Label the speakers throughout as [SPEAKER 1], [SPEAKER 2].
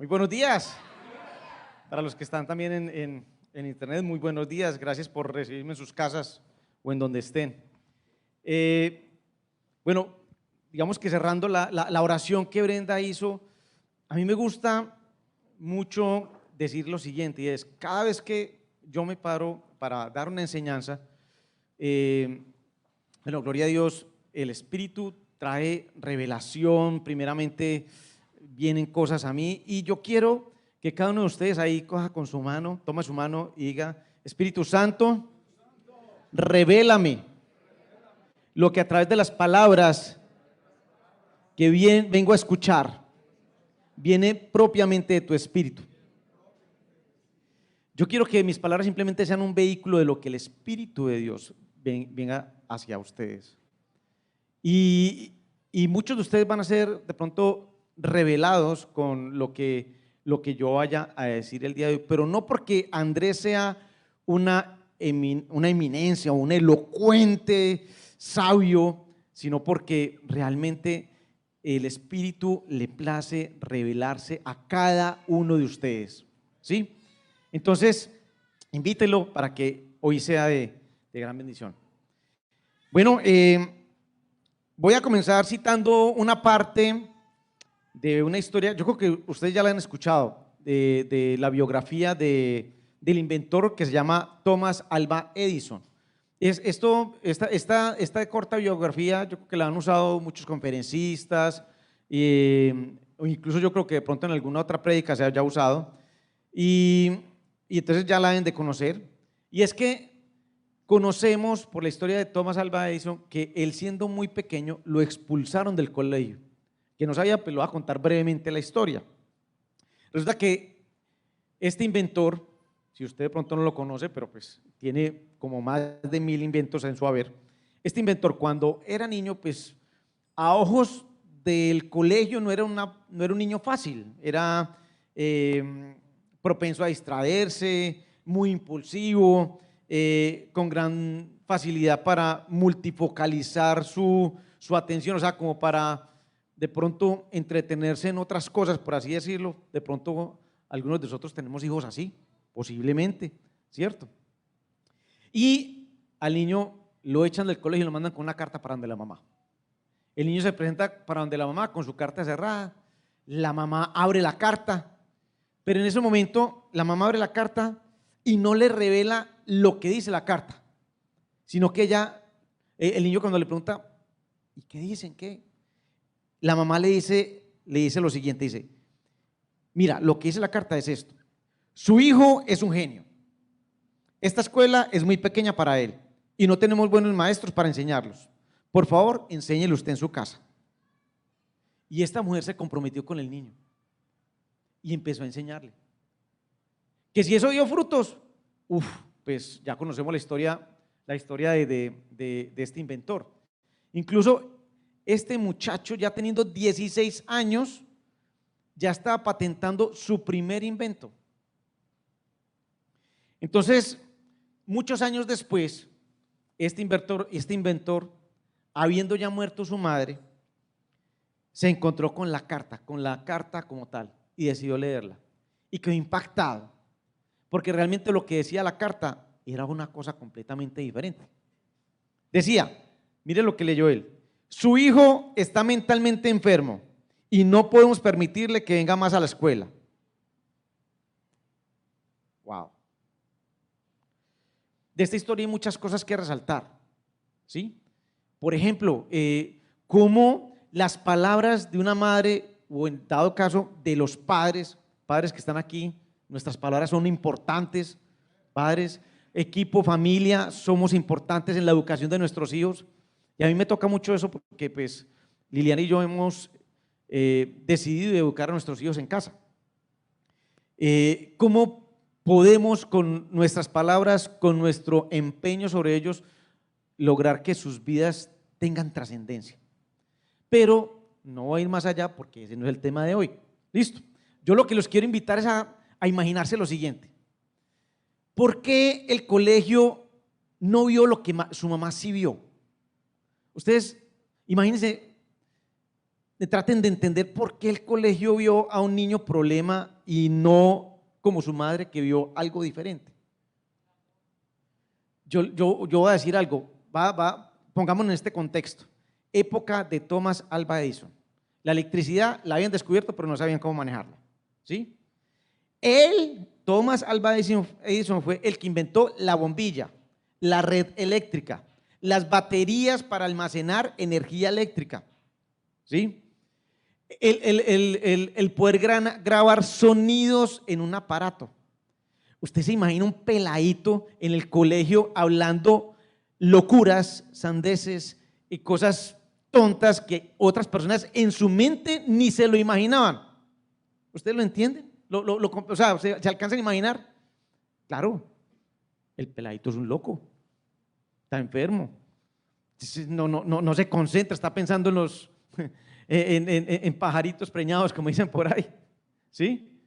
[SPEAKER 1] Muy buenos días. Para los que están también en internet, muy buenos días. Gracias por recibirme en sus casas o en donde estén. Bueno, digamos que cerrando la oración que Brenda hizo, a mí me gusta mucho decir lo siguiente, y es, cada vez que yo me paro para dar una enseñanza, bueno, gloria a Dios, el Espíritu trae revelación, primeramente vienen cosas a mí, y yo quiero que cada uno de ustedes ahí coja con su mano, toma su mano y diga: Espíritu Santo, revélame lo que a través de las palabras que vengo a escuchar viene propiamente de tu Espíritu. Yo quiero que mis palabras simplemente sean un vehículo de lo que el Espíritu de Dios venga hacia ustedes. Y muchos de ustedes van a ser de pronto revelados con lo que yo vaya a decir el día de hoy, pero no porque Andrés sea una eminencia o un elocuente sabio, sino porque realmente el Espíritu le place revelarse a cada uno de ustedes, ¿sí? Entonces, invítelo para que hoy sea de gran bendición. Bueno, voy a comenzar citando una parte de una historia, yo creo que ustedes ya la han escuchado, de la biografía del inventor que se llama Thomas Alva Edison. Esta corta biografía yo creo que la han usado muchos conferencistas, o incluso yo creo que de pronto en alguna otra prédica se haya usado, y entonces ya la deben de conocer. Y es que conocemos por la historia de Thomas Alva Edison que él, siendo muy pequeño, lo expulsaron del colegio. Que no sabía, pues lo voy a contar brevemente la historia. Resulta que este inventor, si usted de pronto no lo conoce, pero pues tiene como más de 1000 inventos en su haber. Este inventor, cuando era niño, pues a ojos del colegio no era un niño fácil, era propenso a distraerse, muy impulsivo, con gran facilidad para multifocalizar su atención, o sea, como para de pronto entretenerse en otras cosas, por así decirlo. De pronto algunos de nosotros tenemos hijos así, posiblemente, ¿cierto? Y al niño lo echan del colegio y lo mandan con una carta para donde la mamá. El niño se presenta para donde la mamá con su carta cerrada, la mamá abre la carta, pero en ese momento la mamá abre la carta y no le revela lo que dice la carta, sino que el niño, cuando le pregunta, ¿y qué dicen? ¿Qué? La mamá le dice lo siguiente, dice: mira, lo que dice la carta es esto: su hijo es un genio, esta escuela es muy pequeña para él y no tenemos buenos maestros para enseñarlos, por favor, enséñele usted en su casa. Y esta mujer se comprometió con el niño y empezó a enseñarle. Que si eso dio frutos, pues ya conocemos la historia de este inventor. Incluso este muchacho, ya teniendo 16 años, ya estaba patentando su primer invento. Entonces, muchos años después, este inventor, habiendo ya muerto su madre, se encontró con la carta como tal, y decidió leerla, y quedó impactado, porque realmente lo que decía la carta era una cosa completamente diferente. Decía, mire lo que leyó él: su hijo está mentalmente enfermo y no podemos permitirle que venga más a la escuela. Wow. De esta historia hay muchas cosas que resaltar, ¿sí? Por ejemplo, cómo las palabras de una madre, o en dado caso de los padres que están aquí, nuestras palabras son importantes. Padres, equipo, familia, somos importantes en la educación de nuestros hijos. Y a mí me toca mucho eso porque pues Liliana y yo hemos decidido educar a nuestros hijos en casa. ¿Cómo podemos con nuestras palabras, con nuestro empeño sobre ellos, lograr que sus vidas tengan trascendencia? Pero no voy a ir más allá porque ese no es el tema de hoy. Listo. Yo lo que los quiero invitar es a imaginarse lo siguiente: ¿por qué el colegio no vio lo que su mamá sí vio? Ustedes imagínense traten de entender por qué el colegio vio a un niño problema y no como su madre que vio algo diferente. Yo voy a decir algo, pongámonos en este contexto. Época de Thomas Alva Edison. La electricidad la habían descubierto, pero no sabían cómo manejarla, ¿sí? Thomas Alva Edison fue el que inventó la bombilla, la red eléctrica, las baterías para almacenar energía eléctrica, ¿sí? El poder grabar sonidos en un aparato. Usted se imagina un peladito en el colegio hablando locuras, sandeces y cosas tontas que otras personas en su mente ni se lo imaginaban. ¿Ustedes lo entienden? O sea, ¿se alcanzan a imaginar? Claro, el peladito es un loco, está enfermo, no se concentra, está pensando en los en pajaritos preñados, como dicen por ahí, ¿sí?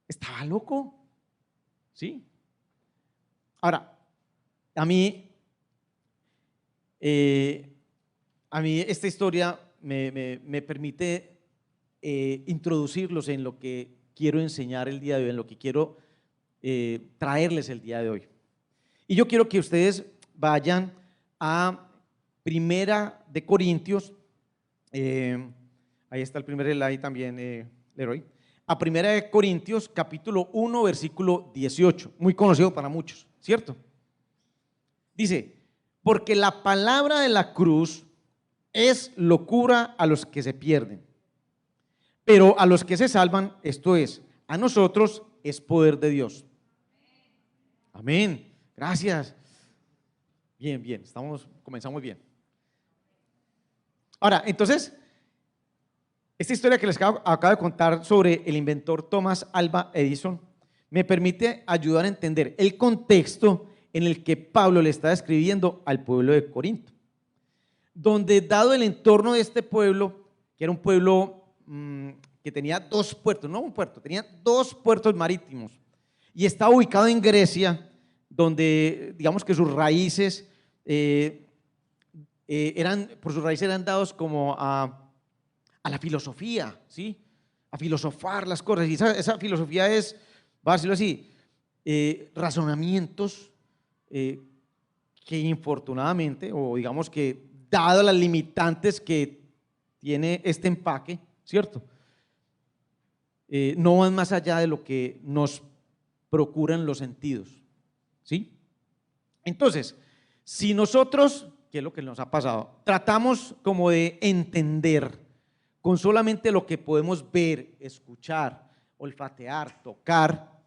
[SPEAKER 1] Estaba loco, ¿sí? Ahora, a mí esta historia me permite introducirlos en lo que quiero enseñar el día de hoy, en lo que quiero traerles el día de hoy. Y yo quiero que ustedes vayan a Primera de Corintios, ahí está el primer slide también, Leroy, a Primera de Corintios, capítulo 1, versículo 18, muy conocido para muchos, ¿cierto? Dice, porque la palabra de la cruz es locura a los que se pierden, pero a los que se salvan, esto es, a nosotros es poder de Dios. Amén, gracias. Bien, comenzamos bien. Ahora, entonces, esta historia que les acabo de contar sobre el inventor Thomas Alva Edison me permite ayudar a entender el contexto en el que Pablo le está escribiendo al pueblo de Corinto, donde dado el entorno de este pueblo, que era un pueblo que tenía dos puertos, no un puerto, tenía dos puertos marítimos y estaba ubicado en Grecia, donde digamos que sus raíces eran dados como a la filosofía, ¿sí? A filosofar las cosas, y esa filosofía es, va a decirlo así, razonamientos que infortunadamente, o digamos que dado las limitantes que tiene este empaque, ¿cierto? No van más allá de lo que nos procuran los sentidos, ¿sí? Entonces, si nosotros, ¿qué es lo que nos ha pasado? Tratamos como de entender con solamente lo que podemos ver, escuchar, olfatear, tocar,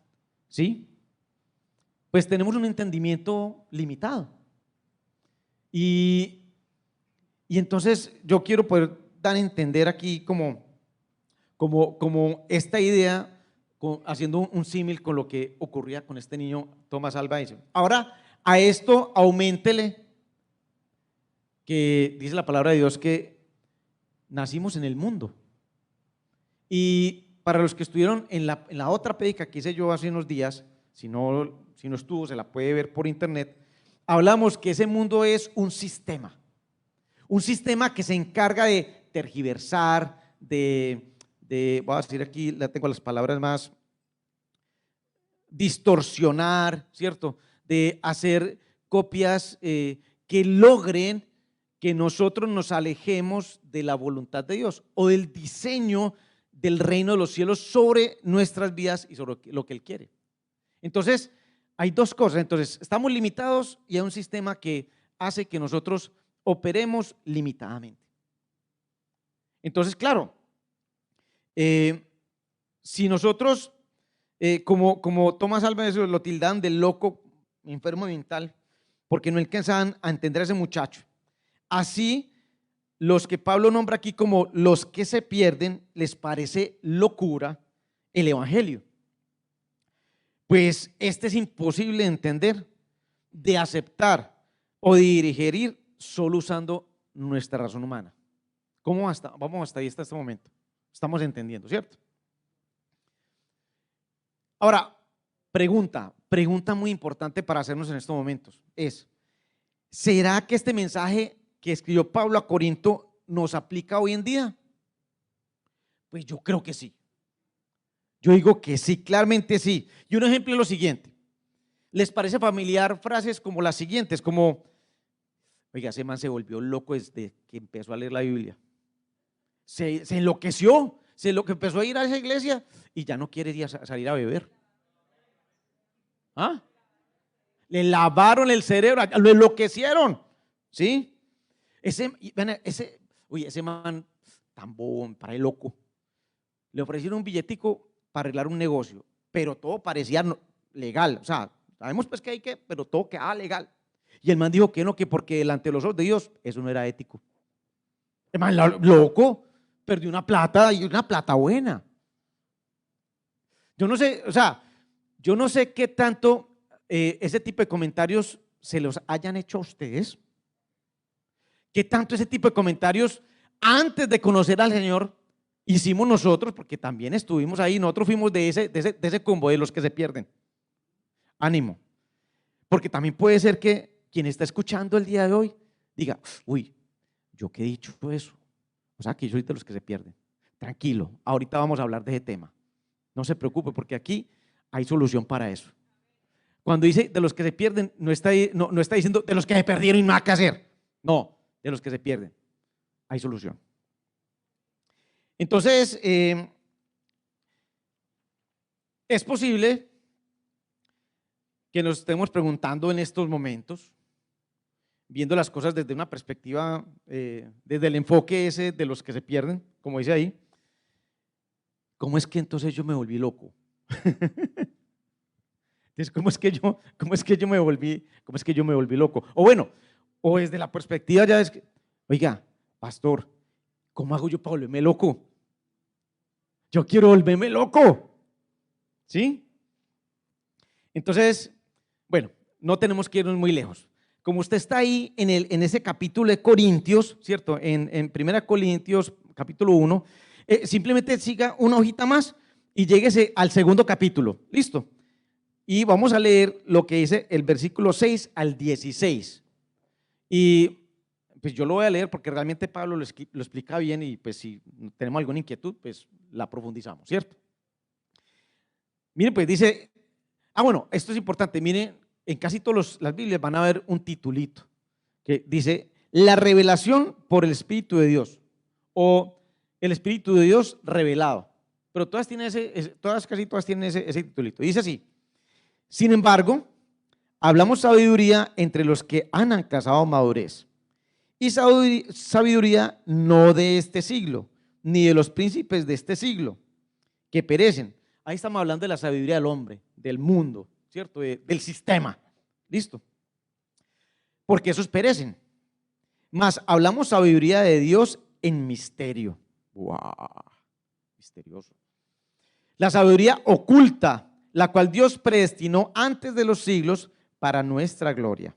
[SPEAKER 1] ¿sí? Pues tenemos un entendimiento limitado. Y entonces yo quiero poder dar a entender aquí como esta idea, haciendo un símil con lo que ocurría con este niño Thomas Alva Edison. Ahora, a esto auméntele que dice la palabra de Dios que nacimos en el mundo. Y para los que estuvieron en la otra prédica que hice yo hace unos días, si no estuvo, se la puede ver por internet, hablamos que ese mundo es un sistema que se encarga de tergiversar, voy a decir aquí, la tengo las palabras más, distorsionar, ¿cierto? De hacer copias que logren que nosotros nos alejemos de la voluntad de Dios o del diseño del reino de los cielos sobre nuestras vidas y sobre lo que Él quiere. Entonces, hay dos cosas. Entonces, estamos limitados y hay un sistema que hace que nosotros operemos limitadamente. Entonces, claro, si nosotros, como Thomas Alva Edison lo tildan de loco, enfermo mental, porque no alcanzaban a entender a ese muchacho, así los que Pablo nombra aquí como los que se pierden, les parece locura el evangelio. Pues este es imposible de entender, de aceptar o de digerir solo usando nuestra razón humana. Vamos hasta ahí, hasta este momento. Estamos entendiendo, ¿cierto? Ahora, pregunta muy importante para hacernos en estos momentos es, ¿será que este mensaje que escribió Pablo a Corinto nos aplica hoy en día? Pues yo creo que sí. Yo digo que sí, claramente sí. Y un ejemplo es lo siguiente. ¿Les parece familiar frases como las siguientes? Como, oiga, ese man se volvió loco desde que empezó a leer la Biblia. Se enloqueció, lo que empezó a ir a esa iglesia y ya no quiere ir a salir a beber. ¿Ah? Le lavaron el cerebro, lo enloquecieron. ¿Sí? Ese man tan bobo, para el loco. Le ofrecieron un billetico para arreglar un negocio, pero todo parecía legal. O sea, sabemos pues que hay que, pero todo quedaba legal. Y el man dijo que no, que porque delante de los ojos de Dios eso no era ético. El man loco, perdió una plata y una plata buena. Yo no sé, o sea, yo no sé qué tanto ese tipo de comentarios se los hayan hecho a ustedes. ¿Qué tanto ese tipo de comentarios antes de conocer al Señor hicimos nosotros? Porque también estuvimos ahí, nosotros fuimos de ese combo de los que se pierden. Ánimo. Porque también puede ser que quien está escuchando el día de hoy diga, uy, yo qué he dicho eso. O sea, que yo soy de los que se pierden. Tranquilo, ahorita vamos a hablar de ese tema. No se preocupe porque aquí hay solución para eso. Cuando dice de los que se pierden, no está diciendo de los que se perdieron y nada que hacer. No, de los que se pierden. Hay solución. Entonces, es posible que nos estemos preguntando en estos momentos, viendo las cosas desde una perspectiva, desde el enfoque ese de los que se pierden, como dice ahí, ¿cómo es que entonces yo me volví loco? Entonces, ¿cómo es que yo me volví loco? O bueno, o desde la perspectiva ya es que, oiga, pastor, ¿cómo hago yo para volverme loco? Yo quiero volverme loco. ¿Sí? Entonces, bueno, no tenemos que irnos muy lejos. Como usted está ahí en ese capítulo de Corintios, ¿cierto? En 1 Corintios, capítulo 1, simplemente siga una hojita más y lléguese al segundo capítulo. ¿Listo? Y vamos a leer lo que dice el versículo 6 al 16. Y pues yo lo voy a leer porque realmente Pablo lo explica bien y pues si tenemos alguna inquietud, pues la profundizamos, ¿cierto? Miren, pues dice, bueno, esto es importante, miren, en casi todas las Biblias van a ver un titulito que dice, la revelación por el Espíritu de Dios o el Espíritu de Dios revelado. Pero todas tienen casi todas tienen ese titulito. Dice así, sin embargo, hablamos sabiduría entre los que han alcanzado madurez y sabiduría no de este siglo, ni de los príncipes de este siglo, que perecen. Ahí estamos hablando de la sabiduría del hombre, del mundo, ¿cierto? Del sistema. ¿Listo? Porque esos perecen. Mas hablamos sabiduría de Dios en misterio. ¡Wow! Misterioso. La sabiduría oculta, la cual Dios predestinó antes de los siglos para nuestra gloria.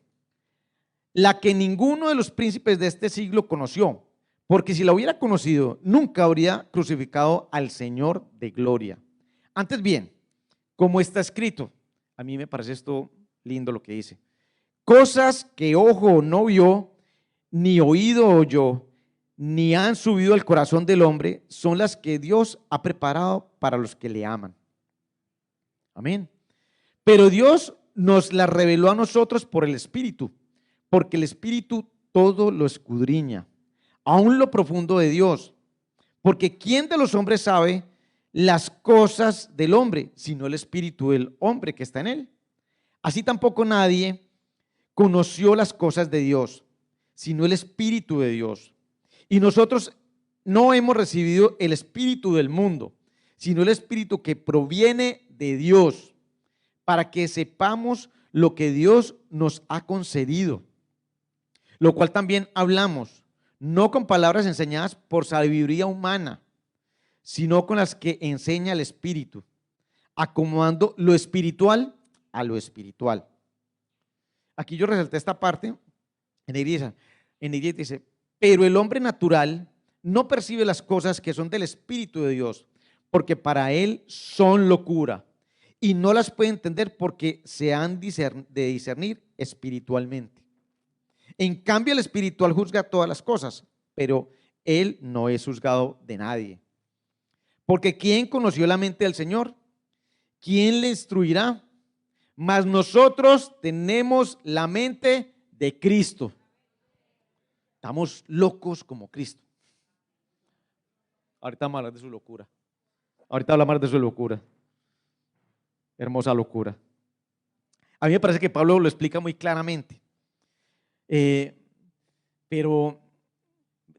[SPEAKER 1] La que ninguno de los príncipes de este siglo conoció, porque si la hubiera conocido, nunca habría crucificado al Señor de gloria. Antes bien, como está escrito, a mí me parece esto lindo lo que dice, cosas que ojo no vio, ni oído oyó, ni han subido al corazón del hombre, son las que Dios ha preparado para los que le aman. Amén. Pero Dios nos las reveló a nosotros por el Espíritu, porque el Espíritu todo lo escudriña, aún lo profundo de Dios. Porque ¿quién de los hombres sabe las cosas del hombre, sino el Espíritu del hombre que está en él? Así tampoco nadie conoció las cosas de Dios, sino el Espíritu de Dios. Y nosotros no hemos recibido el espíritu del mundo, sino el Espíritu que proviene de Dios, para que sepamos lo que Dios nos ha concedido, lo cual también hablamos, no con palabras enseñadas por sabiduría humana, sino con las que enseña el Espíritu, acomodando lo espiritual a lo espiritual. Aquí yo resalté esta parte, en iglesia dice, pero el hombre natural no percibe las cosas que son del Espíritu de Dios, porque para él son locura, y no las puede entender porque se han de discernir espiritualmente. En cambio, el espiritual juzga todas las cosas, pero Él no es juzgado de nadie. Porque ¿quién conoció la mente del Señor? ¿Quién le instruirá? Mas nosotros tenemos la mente de Cristo. Estamos locos como Cristo. Ahorita vamos a hablar de su locura. Ahorita hablamos de su locura. Hermosa locura. A mí me parece que Pablo lo explica muy claramente. Pero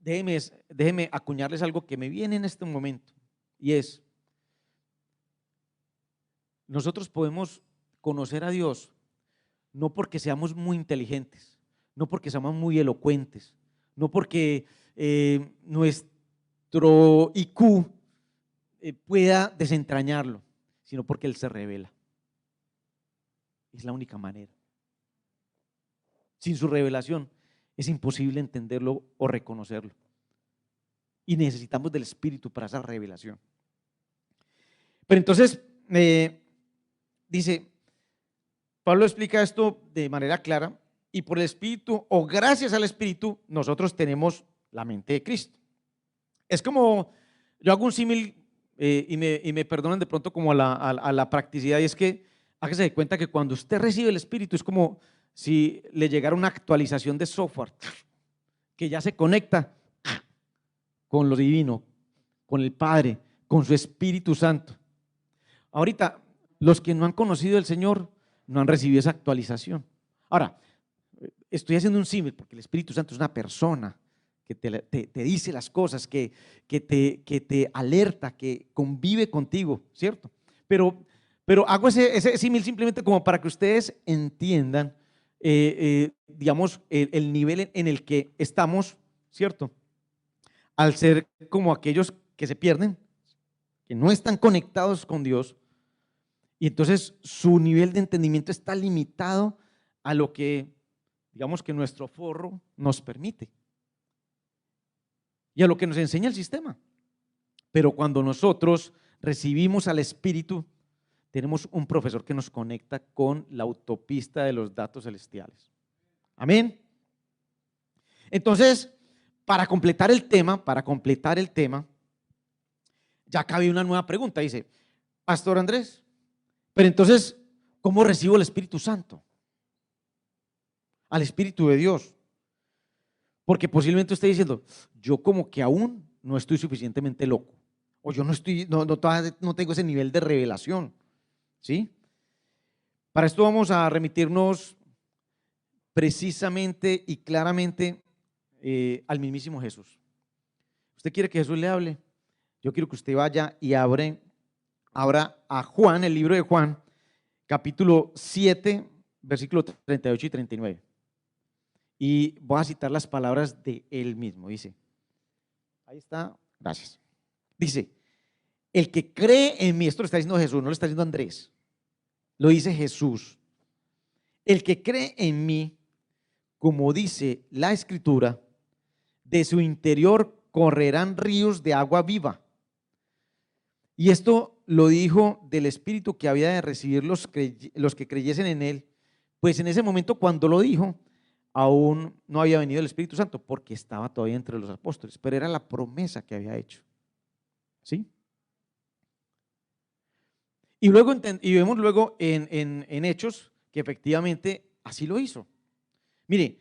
[SPEAKER 1] déjeme acuñarles algo que me viene en este momento. Y es, nosotros podemos conocer a Dios no porque seamos muy inteligentes, no porque seamos muy elocuentes, no porque nuestro IQ pueda desentrañarlo, sino porque Él se revela. Es la única manera. Sin su revelación es imposible entenderlo o reconocerlo. Y necesitamos del Espíritu para esa revelación. Pero entonces, dice, Pablo explica esto de manera clara, y por el Espíritu, o gracias al Espíritu, nosotros tenemos la mente de Cristo. Es como, yo hago un símil, y me perdonan de pronto como a la practicidad, y es que hágase de cuenta que cuando usted recibe el Espíritu es como si le llegara una actualización de software que ya se conecta con lo divino, con el Padre, con su Espíritu Santo. Ahorita, los que no han conocido al Señor no han recibido esa actualización. Ahora, estoy haciendo un símil porque el Espíritu Santo es una persona que te dice las cosas, que te alerta, que convive contigo, ¿cierto? Pero hago ese símil simplemente como para que ustedes entiendan, digamos, el nivel en el que estamos, ¿cierto? Al ser como aquellos que se pierden, que no están conectados con Dios, y entonces su nivel de entendimiento está limitado a lo que, digamos, que nuestro forro nos permite y a lo que nos enseña el sistema. Pero cuando nosotros recibimos al Espíritu, tenemos un profesor que nos conecta con la autopista de los datos celestiales. Amén. Entonces, para completar el tema, ya cabe una nueva pregunta. Dice, Pastor Andrés, pero entonces, ¿cómo recibo el Espíritu Santo? Al Espíritu de Dios. Porque posiblemente usted diciendo, yo como que aún no estoy suficientemente loco, o yo no tengo ese nivel de revelación, ¿sí? Para esto vamos a remitirnos precisamente y claramente al mismísimo Jesús. ¿Usted quiere que Jesús le hable? Yo quiero que usted vaya y abra a Juan, el libro de Juan, capítulo 7, versículos 38 y 39. Y voy a citar las palabras de él mismo. Dice, ahí está, gracias. Dice, el que cree en mí, esto lo está diciendo Jesús, no lo está diciendo Andrés, lo dice Jesús. El que cree en mí, como dice la Escritura, de su interior correrán ríos de agua viva. Y esto lo dijo del Espíritu que había de recibir los que creyesen en él. Pues en ese momento cuando lo dijo, aún no había venido el Espíritu Santo porque estaba todavía entre los apóstoles, pero era la promesa que había hecho. ¿Sí? Y vemos luego en Hechos que efectivamente así lo hizo. Mire,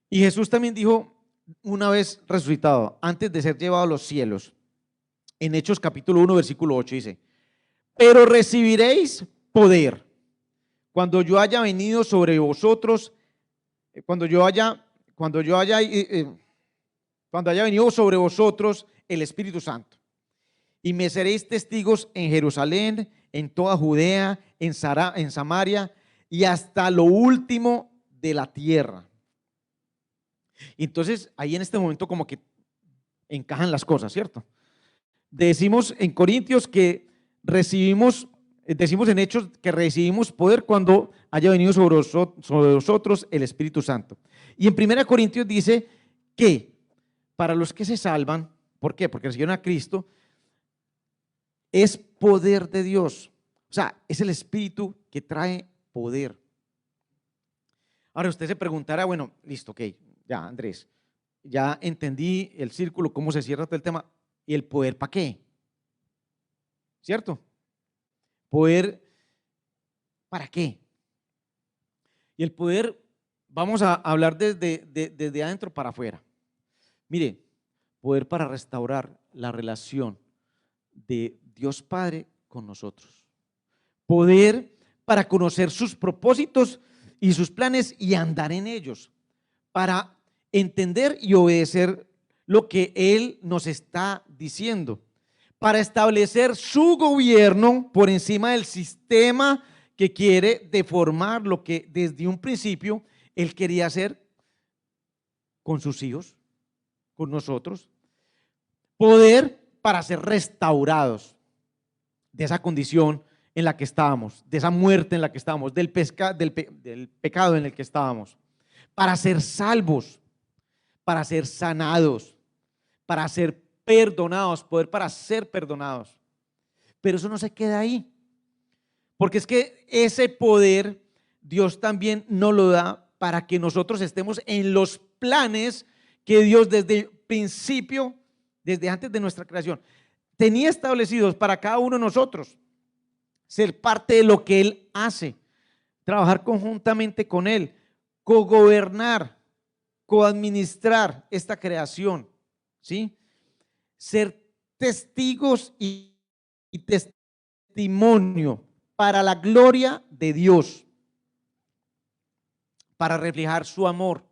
[SPEAKER 1] y Jesús también dijo una vez resucitado, antes de ser llevado a los cielos, en Hechos capítulo 1, versículo 8 dice, pero recibiréis poder cuando yo haya venido sobre vosotros, cuando haya venido sobre vosotros el Espíritu Santo. Y me seréis testigos en Jerusalén, en toda Judea, en Samaria y hasta lo último de la tierra. Entonces, ahí en este momento como que encajan las cosas, ¿cierto? Decimos en Corintios que decimos en Hechos que recibimos poder cuando haya venido sobre nosotros el Espíritu Santo. Y en 1 Corintios dice que para los que se salvan, ¿por qué? Porque recibieron a Cristo, es poder de Dios. O sea, es el Espíritu que trae poder. Ahora usted se preguntará, bueno, listo, ok, ya Andrés, ya entendí el círculo, cómo se cierra todo el tema. ¿Y el poder para qué? ¿Cierto? ¿Poder para qué? Y el poder, vamos a hablar desde adentro para afuera. Mire, poder para restaurar la relación de Dios Padre con nosotros. Poder para conocer sus propósitos y sus planes y andar en ellos. Para entender y obedecer lo que Él nos está diciendo. Para establecer su gobierno por encima del sistema que quiere deformar lo que desde un principio Él quería hacer con sus hijos, con nosotros. Poder para ser restaurados de esa condición en la que estábamos, de esa muerte en la que estábamos, del pecado en el que estábamos, para ser salvos, para ser sanados, para ser perdonados, poder para ser perdonados. Pero eso no se queda ahí, porque es que ese poder Dios también nos lo da para que nosotros estemos en los planes que Dios desde el principio, desde antes de nuestra creación, tenía establecidos para cada uno de nosotros. Ser parte de lo que Él hace, trabajar conjuntamente con Él, cogobernar, coadministrar esta creación, ¿sí? Ser testigos y testimonio para la gloria de Dios, para reflejar su amor.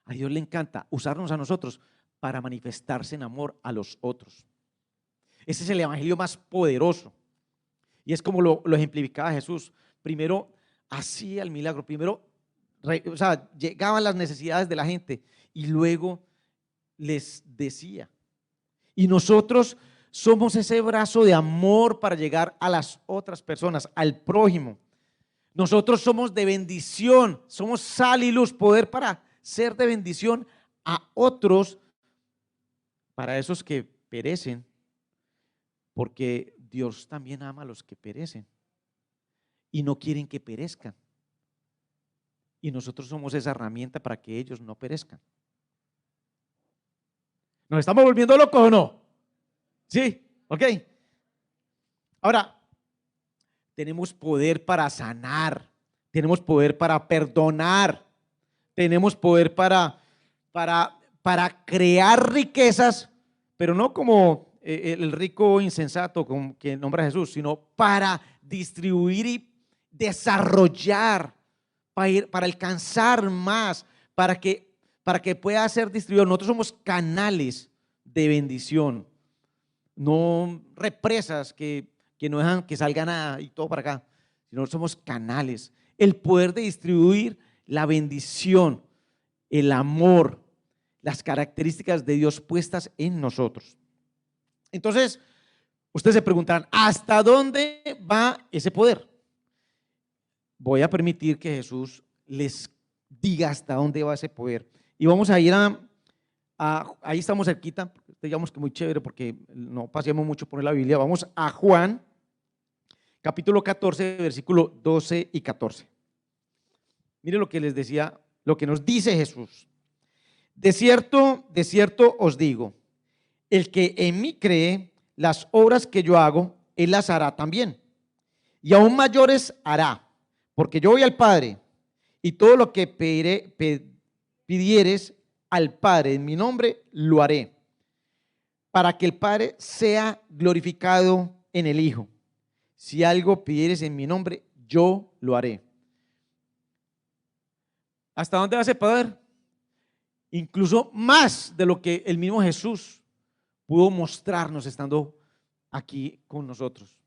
[SPEAKER 1] A Dios le encanta usarnos a nosotros para manifestarse en amor a los otros. Ese es el evangelio más poderoso. Y es como lo ejemplificaba Jesús. Primero hacía el milagro, primero llegaban las necesidades de la gente y luego les decía. Y nosotros somos ese brazo de amor para llegar a las otras personas, al prójimo. Nosotros somos de bendición, somos sal y luz, poder para ser de bendición a otros, para esos que perecen, porque Dios también ama a los que perecen y no quieren que perezcan. Y nosotros somos esa herramienta para que ellos no perezcan. ¿Nos estamos volviendo locos o no? Sí, ok. Ahora, tenemos poder para sanar, tenemos poder para perdonar, tenemos poder para crear riquezas, pero no como el rico insensato como que nombra Jesús, sino para distribuir y desarrollar, para alcanzar más, para que pueda ser distribuido. Nosotros somos canales de bendición, no represas que no dejan que salga nada y todo para acá, sino somos canales. El poder de distribuir la bendición, el amor, las características de Dios puestas en nosotros. Entonces, ustedes se preguntarán, ¿hasta dónde va ese poder? Voy a permitir que Jesús les diga hasta dónde va ese poder. Y vamos a ir ahí estamos cerquita, digamos que muy chévere porque no pasemos mucho por la Biblia. Vamos a Juan, capítulo 14, versículo 12 y 14. Mire lo que les decía, lo que nos dice Jesús. De cierto os digo, el que en mí cree, las obras que yo hago, él las hará también. Y aún mayores hará, porque yo voy al Padre, y todo lo que pidieres al Padre en mi nombre, lo haré, para que el Padre sea glorificado en el Hijo. Si algo pidieres en mi nombre, yo lo haré. ¿Hasta dónde va ese poder? Incluso más de lo que el mismo Jesús pudo mostrarnos estando aquí con nosotros.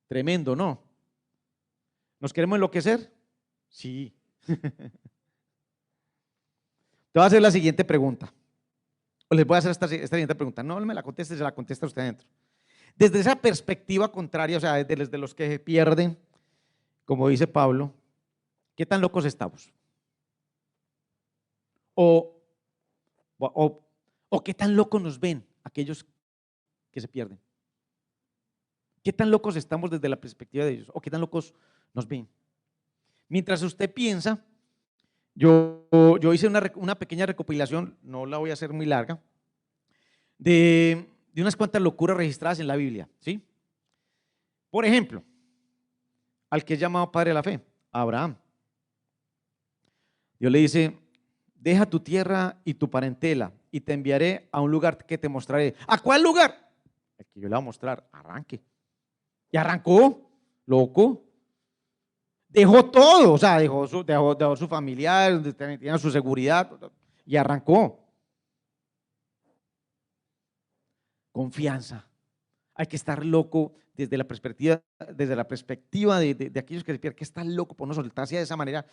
[SPEAKER 1] Tremendo, ¿no? ¿Nos queremos enloquecer? Sí. Te voy a hacer la siguiente pregunta. O les voy a hacer esta siguiente pregunta. No me la conteste, se la contesta usted adentro. Desde esa perspectiva contraria, o sea, desde los que se pierden, como dice Pablo, ¿qué tan locos estamos? O qué tan locos nos ven aquellos que se pierden. ¿Qué tan locos estamos desde la perspectiva de ellos? ¿O qué tan locos nos ven? Mientras usted piensa, yo hice una pequeña recopilación, no la voy a hacer muy larga, de unas cuantas locuras registradas en la Biblia, ¿sí? Por ejemplo, al que es llamado padre de la fe, Abraham. Dios le dice, deja tu tierra y tu parentela y te enviaré a un lugar que te mostraré. ¿A cuál lugar? El que yo le voy a mostrar, arranque. Y arrancó, loco. Dejó todo, o sea, dejó su familiar, donde tenía su seguridad y arrancó. Confianza. Hay que estar loco desde la perspectiva de aquellos que se pierden, que está loco por no soltarse de esa manera.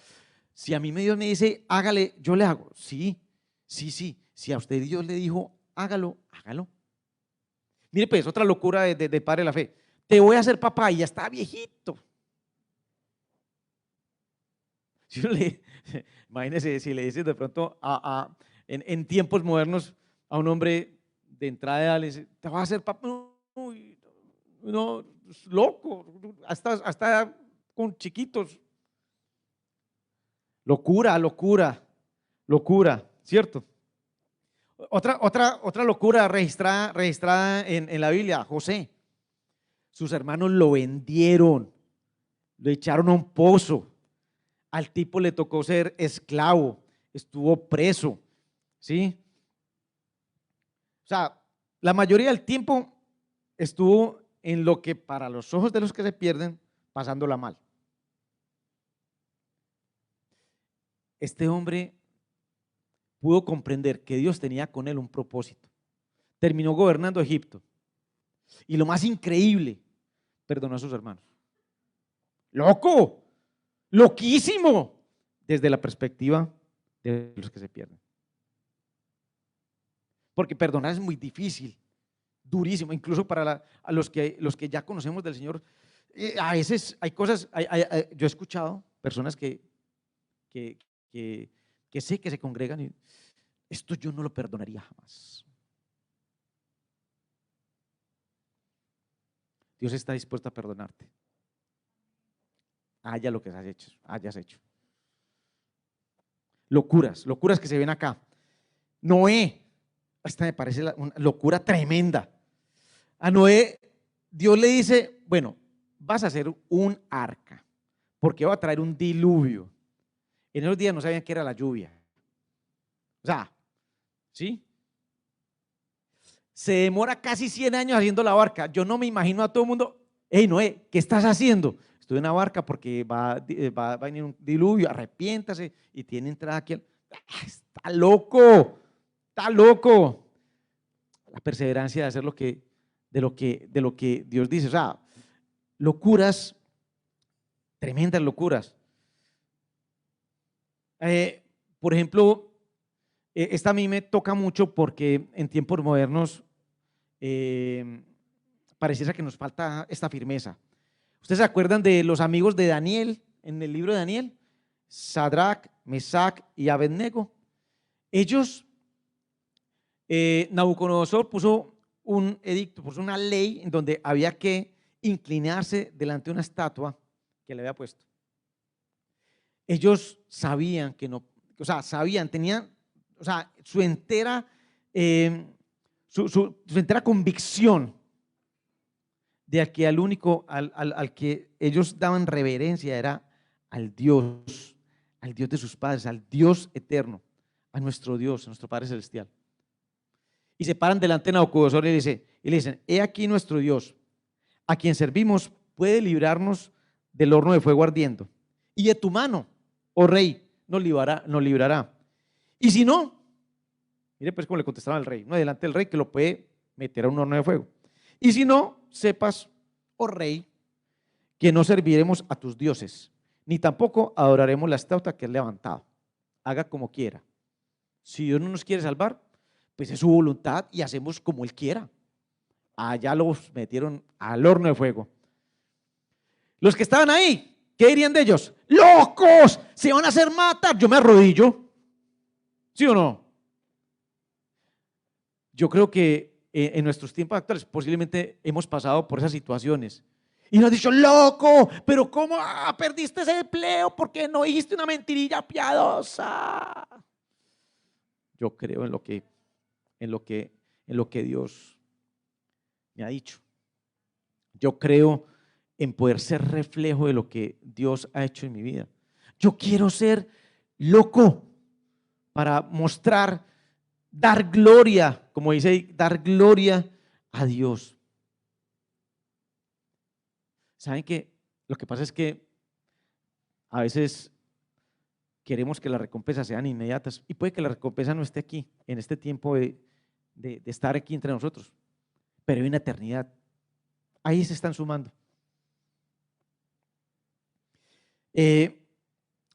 [SPEAKER 1] Si a mí Dios me dice, hágale, yo le hago. Sí, sí, sí. Si a usted Dios le dijo, hágalo, hágalo. Mire pues, otra locura de padre de la fe. Te voy a hacer papá y ya está viejito. Si imagínese si le dices de pronto en tiempos modernos a un hombre de entrada de edad, le dice, te vas a hacer papá. Uy, no, loco, hasta con chiquitos. Locura, locura, locura, ¿cierto? Otra locura registrada en la Biblia, José. Sus hermanos lo vendieron, lo echaron a un pozo. Al tipo le tocó ser esclavo, estuvo preso, ¿sí? O sea, la mayoría del tiempo estuvo en lo que para los ojos de los que se pierden, pasándola mal. Este hombre pudo comprender que Dios tenía con él un propósito. Terminó gobernando Egipto. Y lo más increíble, perdonó a sus hermanos. ¡Loco! ¡Loquísimo! Desde la perspectiva de los que se pierden. Porque perdonar es muy difícil, durísimo, incluso para los que ya conocemos del Señor. A veces hay cosas, yo he escuchado personas que sé que se congregan y esto yo no lo perdonaría jamás. Dios está dispuesto a perdonarte. Haya lo que hayas hecho. Locuras que se ven acá. Noé, esta me parece una locura tremenda. A Noé, Dios le dice, bueno, vas a hacer un arca, porque va a traer un diluvio. En esos días no sabían qué era la lluvia. O sea, ¿sí? Se demora casi 100 años haciendo la barca. Yo no me imagino a todo el mundo, hey Noé, ¿qué estás haciendo? Estoy en una barca porque va a venir un diluvio, arrepiéntase y tiene entrada aquí. Está loco, está loco. La perseverancia de hacer de lo que Dios dice. O sea, locuras, tremendas locuras. Por ejemplo, esta a mí me toca mucho porque en tiempos modernos pareciera que nos falta esta firmeza. ¿Ustedes se acuerdan de los amigos de Daniel en el libro de Daniel? Sadrach, Mesach y Abednego. Ellos, Nabucodonosor puso un edicto, puso una ley en donde había que inclinarse delante de una estatua que le había puesto. Ellos sabían que no, o sea, tenían, o sea, su entera convicción de que al único al que ellos daban reverencia era al Dios de sus padres, al Dios eterno, a nuestro Dios, a nuestro Padre Celestial. Y se paran delante de Nabucodonosor y le dicen, he aquí nuestro Dios, a quien servimos, puede librarnos del horno de fuego ardiendo. Y de tu mano, oh rey, nos librará. Y si no, mire pues cómo le contestaron al rey, no, delante del rey que lo puede meter a un horno de fuego. Y si no, sepas, oh rey, que no serviremos a tus dioses, ni tampoco adoraremos la estatua que has levantado. Haga como quiera. Si Dios no nos quiere salvar, pues es su voluntad y hacemos como Él quiera. Allá los metieron al horno de fuego. Los que estaban ahí, ¿qué dirían de ellos? ¡Locos! Se van a hacer matar. Yo me arrodillo. ¿Sí o no? Yo creo que en nuestros tiempos actuales posiblemente hemos pasado por esas situaciones Y nos ha dicho, loco, pero ¿cómo perdiste ese empleo? Porque no hiciste una mentirilla piadosa. Yo creo en lo que, en lo que Dios me ha dicho. Yo creo en poder ser reflejo de lo que Dios ha hecho en mi vida. Yo quiero ser loco para mostrar, dar gloria, como dice ahí, dar gloria a Dios. ¿Saben qué? Lo que pasa es que a veces queremos que las recompensas sean inmediatas y puede que la recompensa no esté aquí, en este tiempo de estar aquí entre nosotros, pero hay una eternidad. Ahí se están sumando.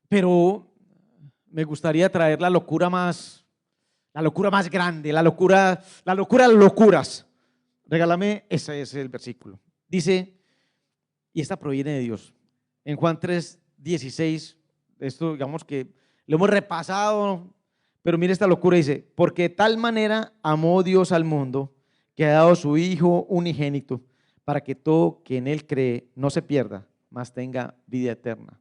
[SPEAKER 1] Pero me gustaría traer la locura más grande, la locura de las locuras. Regálame, ese es el versículo. Dice, y esta proviene de Dios. En Juan 3:16, esto digamos que lo hemos repasado, pero mire esta locura, dice, porque de tal manera amó Dios al mundo que ha dado su Hijo unigénito para que todo que en Él cree no se pierda, mas tenga vida eterna.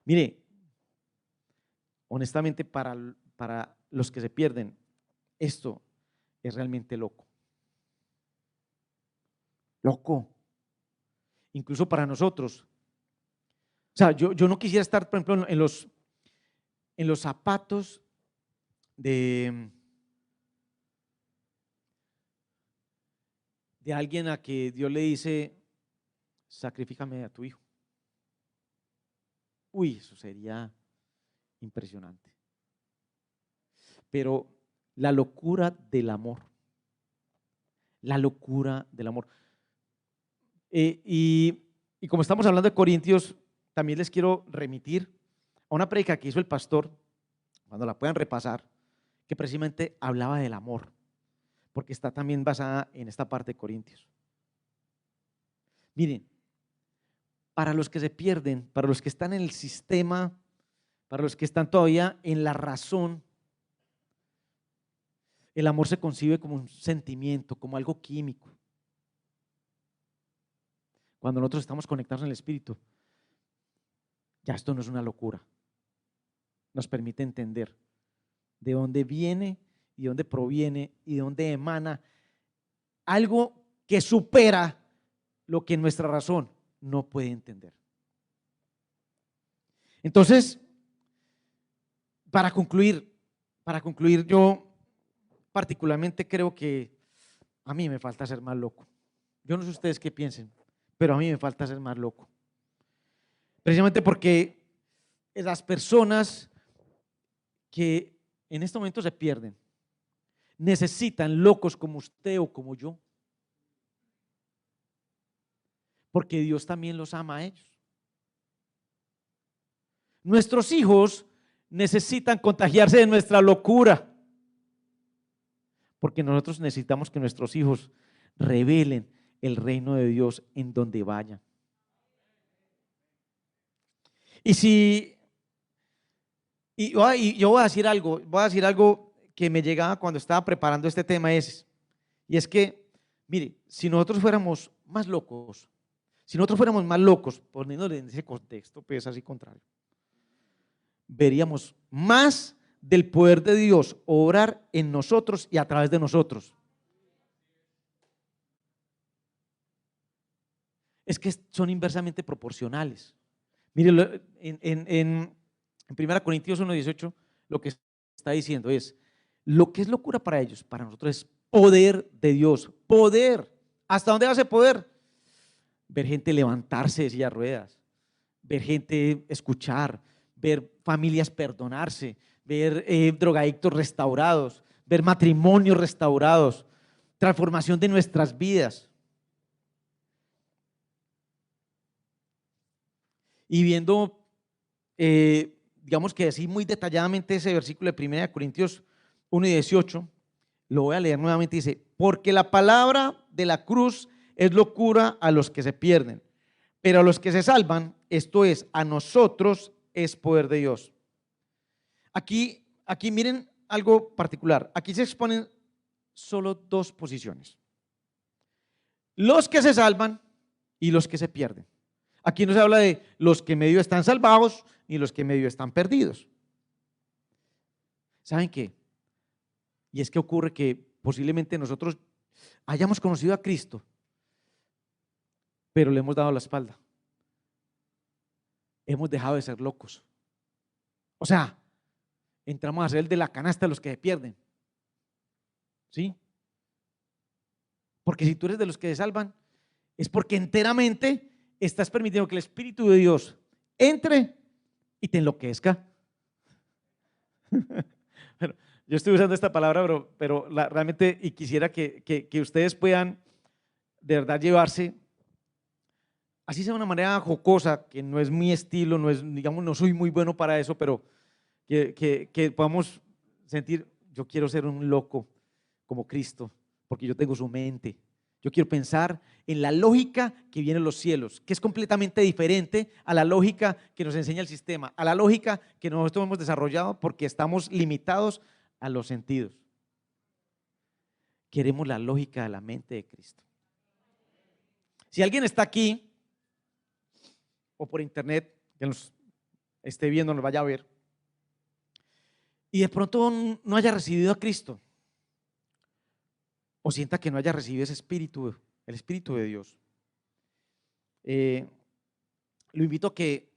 [SPEAKER 1] Mire, honestamente para los que se pierden, esto es realmente loco. Loco. Incluso para nosotros. O sea, yo no quisiera estar, por ejemplo, en los zapatos de alguien a que Dios le dice, sacrifícame a tu hijo. Uy, eso sería impresionante. Pero la locura del amor. La locura del amor. Y como estamos hablando de Corintios, también les quiero remitir a una prédica que hizo el pastor, cuando la puedan repasar, que precisamente hablaba del amor, porque está también basada en esta parte de Corintios. Miren, para los que se pierden, para los que están en el sistema, para los que están todavía en la razón, el amor se concibe como un sentimiento, como algo químico. Cuando nosotros estamos conectados en el Espíritu, ya esto no es una locura. Nos permite entender de dónde viene y de dónde proviene y de dónde emana algo que supera lo que nuestra razón no puede entender. Entonces, para concluir, yo particularmente creo que a mí me falta ser más loco. Yo no sé ustedes qué piensen, pero a mí me falta ser más loco. Precisamente porque las personas que en este momento se pierden necesitan locos como usted o como yo, porque Dios también los ama a ellos. Nuestros hijos necesitan contagiarse de nuestra locura, porque nosotros necesitamos que nuestros hijos revelen el reino de Dios en donde vayan. Y yo voy a decir algo que me llegaba cuando estaba preparando este tema, y es que, mire, si nosotros fuéramos más locos, poniéndole en ese contexto, pues así contrario, veríamos más del poder de Dios obrar en nosotros y a través de nosotros. Es que son inversamente proporcionales. Mire, en 1 Corintios 1:18, lo que está diciendo es, lo que es locura para ellos, para nosotros es poder de Dios. Poder. ¿Hasta dónde va ese poder? Ver gente levantarse de silla de ruedas, ver gente escuchar, ver familias perdonarse, ver drogadictos restaurados, ver matrimonios restaurados, transformación de nuestras vidas. Y viendo, digamos que así muy detalladamente ese versículo de 1 Corintios 1:18, lo voy a leer nuevamente, dice, porque la palabra de la cruz es locura a los que se pierden, pero a los que se salvan, esto es, a nosotros es poder de Dios. Aquí miren algo particular, aquí se exponen solo dos posiciones. los que se salvan y los que se pierden. Aquí no se habla de los que medio están salvados ni los que medio están perdidos. ¿Saben qué? Y es que ocurre que posiblemente nosotros hayamos conocido a Cristo, pero le hemos dado la espalda. Hemos dejado de ser locos. O sea, entramos a ser el de la canasta de los que se pierden. ¿Sí? Porque si tú eres de los que se salvan, es porque enteramente estás permitiendo que el Espíritu de Dios entre y te enloquezca. Bueno, yo estoy usando esta palabra, pero realmente, y quisiera que ustedes puedan de verdad llevarse, así sea de una manera jocosa, que no es mi estilo, no es, digamos, no soy muy bueno para eso, pero que podamos sentir, yo quiero ser un loco como Cristo, porque yo tengo su mente. Yo quiero pensar en la lógica que viene de los cielos, que es completamente diferente a la lógica que nos enseña el sistema, a la lógica que nosotros hemos desarrollado porque estamos limitados a los sentidos. Queremos la lógica de la mente de Cristo. Si alguien está aquí o por internet, que nos esté viendo, nos vaya a ver, y de pronto no haya recibido a Cristo, o sienta que no haya recibido ese espíritu, el Espíritu de Dios, lo invito a que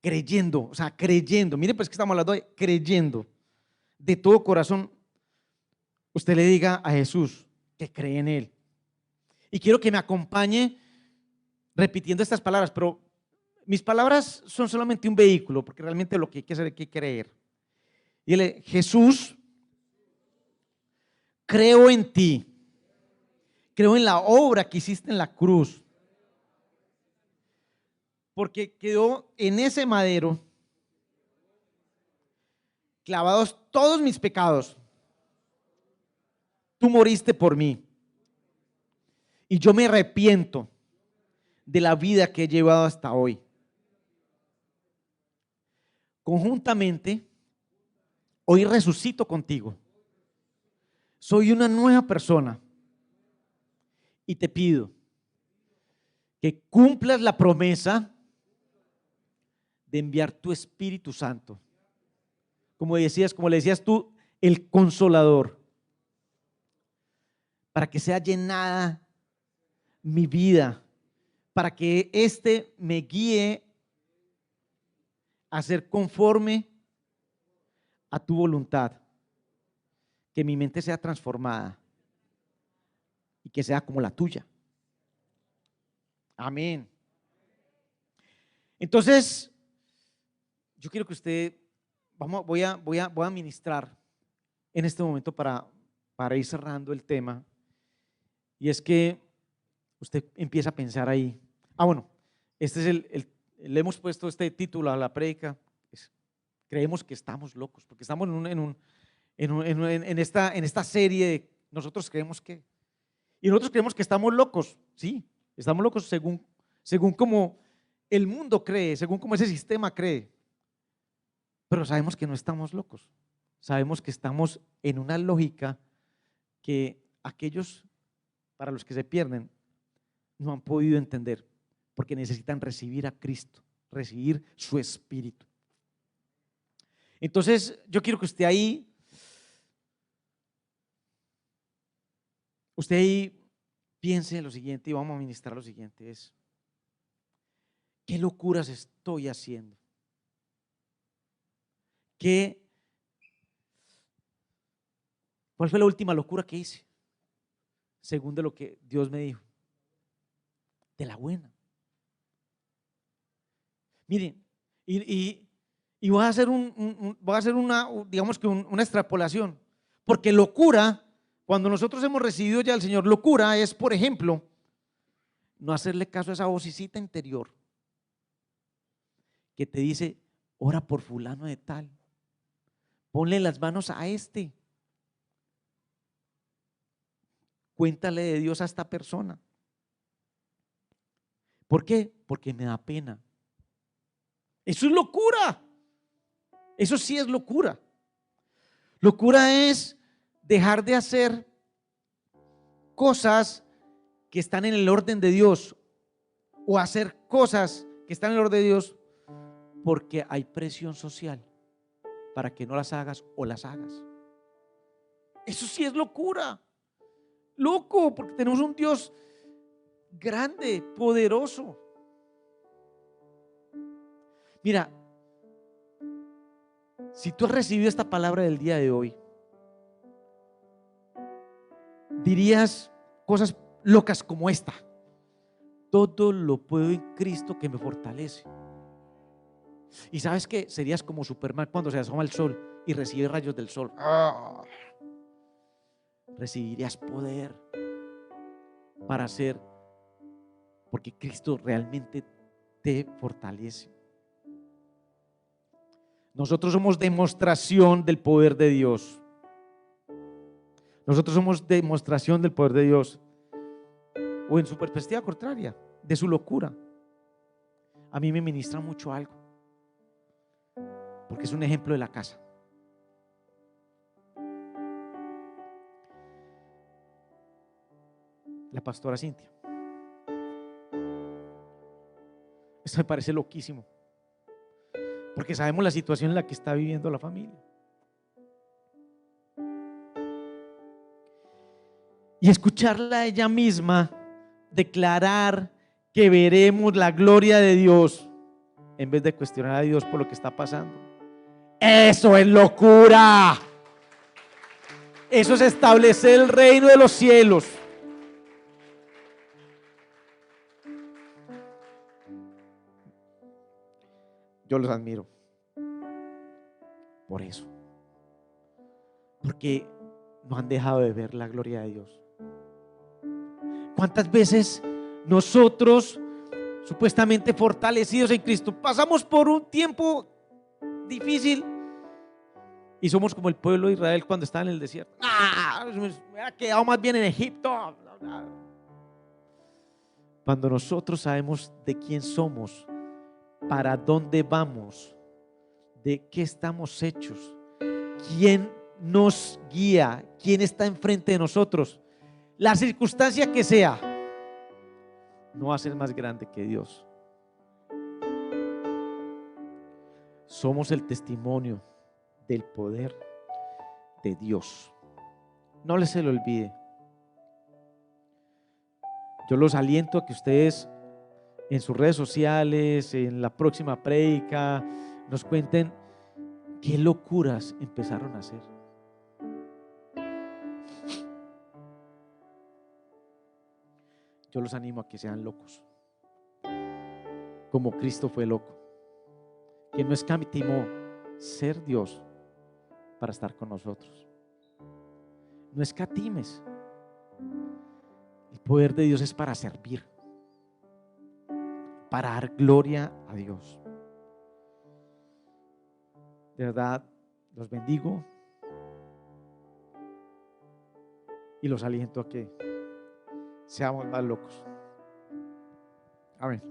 [SPEAKER 1] creyendo, o sea, creyendo, mire pues que estamos hablando de creyendo, de todo corazón, usted le diga a Jesús que cree en Él. Y quiero que me acompañe repitiendo estas palabras, pero mis palabras son solamente un vehículo, porque realmente lo que hay que hacer es que creer. Dile: Jesús, creo en ti, creo en la obra que hiciste en la cruz, porque quedó en ese madero clavados todos mis pecados. Tú moriste por mí y yo me arrepiento de la vida que he llevado hasta hoy. Conjuntamente, hoy resucito contigo. Soy una nueva persona y te pido que cumplas la promesa de enviar tu Espíritu Santo. Como le decías tú, el Consolador, para que sea llenada mi vida, para que éste me guíe a ser conforme a tu voluntad, que mi mente sea transformada y que sea como la tuya. Amén. Entonces, yo quiero que usted, voy a ministrar en este momento para ir cerrando el tema, y es que usted empieza a pensar ahí. Bueno, este es le hemos puesto este título a la prédica, creemos que estamos locos, porque estamos en esta serie de nosotros creemos que, y nosotros creemos que estamos locos, sí, estamos locos según como el mundo cree, según como ese sistema cree, pero sabemos que no estamos locos, sabemos que estamos en una lógica que aquellos para los que se pierden no han podido entender, porque necesitan recibir a Cristo, recibir su Espíritu. Entonces yo quiero que usted ahí piense lo siguiente, y vamos a ministrar lo siguiente: es ¿qué locuras estoy haciendo? ¿Cuál fue la última locura que hice? Según de lo que Dios me dijo, de la buena. Miren, y voy a hacer una, digamos que una extrapolación, porque locura, cuando nosotros hemos recibido ya al Señor, locura es, por ejemplo, no hacerle caso a esa vocecita interior que te dice: ora por fulano de tal, ponle las manos a este, cuéntale de Dios a esta persona. ¿Por qué? Porque me da pena. Eso es locura. Eso sí es locura. Locura es dejar de hacer cosas que están en el orden de Dios o hacer cosas que están en el orden de Dios porque hay presión social para que no las hagas o las hagas. Eso sí es locura. Loco, porque tenemos un Dios grande, poderoso. Mira, si tú has recibido esta palabra del día de hoy, dirías cosas locas como esta: todo lo puedo en Cristo que me fortalece. Y sabes que serías como Superman cuando se asoma el sol y recibe rayos del sol. Recibirías poder para hacer, porque Cristo realmente te fortalece. Nosotros somos demostración del poder de Dios. Nosotros somos demostración del poder de Dios, o en su perspectiva contraria, de su locura. A mí me ministra mucho algo, porque es un ejemplo de la casa. La pastora Cintia. Esto me parece loquísimo, porque sabemos la situación en la que está viviendo la familia. Y escucharla a ella misma declarar que veremos la gloria de Dios en vez de cuestionar a Dios por lo que está pasando. Eso es locura. Eso es establecer el reino de los cielos. Yo los admiro por eso, porque no han dejado de ver la gloria de Dios. ¿Cuántas veces nosotros, supuestamente fortalecidos en Cristo, pasamos por un tiempo difícil y somos como el pueblo de Israel cuando estaba en el desierto? Me hubiera quedado más bien en Egipto. Cuando nosotros sabemos de quién somos, para dónde vamos, de qué estamos hechos, quién nos guía, quién está enfrente de nosotros, la circunstancia que sea, no va a ser más grande que Dios. Somos el testimonio del poder de Dios. No les se lo olvide. Yo los aliento a que ustedes en sus redes sociales, en la próxima prédica, nos cuenten qué locuras empezaron a hacer. Yo los animo a que sean locos, como Cristo fue loco, que no escatimó ser Dios para estar con nosotros. No escatimes. El poder de Dios es para servir, para dar gloria a Dios. De verdad, los bendigo y los aliento a que seamos más locos. Amén.